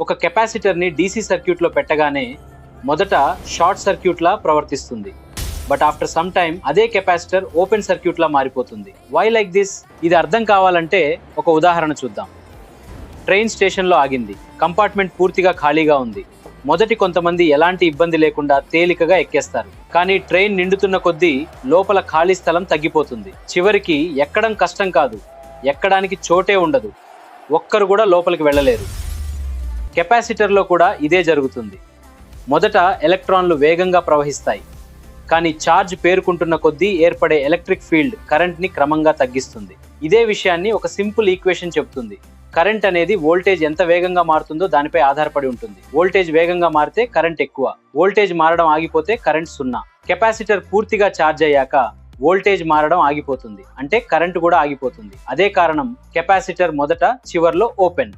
ఒక కెపాసిటర్ని డీసీ సర్క్యూట్లో పెట్టగానే మొదట షార్ట్ సర్క్యూట్లా ప్రవర్తిస్తుంది. బట్ ఆఫ్టర్ సమ్ టైమ్ అదే కెపాసిటర్ ఓపెన్ సర్క్యూట్లా మారిపోతుంది. Why like this? ఇది అర్థం కావాలంటే ఒక ఉదాహరణ చూద్దాం. ట్రైన్ స్టేషన్లో ఆగింది. కంపార్ట్మెంట్ పూర్తిగా ఖాళీగా ఉంది. మొదటి కొంతమంది ఎలాంటి ఇబ్బంది లేకుండా తేలికగా ఎక్కేస్తారు. కానీ ట్రైన్ నిండుతున్న కొద్దీ లోపల ఖాళీ స్థలం తగ్గిపోతుంది. చివరికి ఎక్కడం కష్టం కాదు, ఎక్కడానికి చోటే ఉండదు. ఒక్కరు కూడా లోపలికి వెళ్ళలేరు. కెపాసిటర్లో కూడా ఇదే జరుగుతుంది. మొదట ఎలక్ట్రాన్లు వేగంగా ప్రవహిస్తాయి, కానీ ఛార్జ్ పేరుకుంటున్న కొద్దీ ఏర్పడే ఎలక్ట్రిక్ ఫీల్డ్ కరెంట్ని క్రమంగా తగ్గిస్తుంది. ఇదే విషయాన్ని ఒక సింపుల్ ఈక్వేషన్ చెబుతుంది. కరెంట్ అనేది వోల్టేజ్ ఎంత వేగంగా మారుతుందో దానిపై ఆధారపడి ఉంటుంది. వోల్టేజ్ వేగంగా మారితే కరెంట్ ఎక్కువ, వోల్టేజ్ మారడం ఆగిపోతే కరెంట్ 0. కెపాసిటర్ పూర్తిగా ఛార్జ్ అయ్యాక వోల్టేజ్ మారడం ఆగిపోతుంది, అంటే కరెంట్ కూడా ఆగిపోతుంది. అదే కారణం కెపాసిటర్ మొదట, చివర్లో ఓపెన్.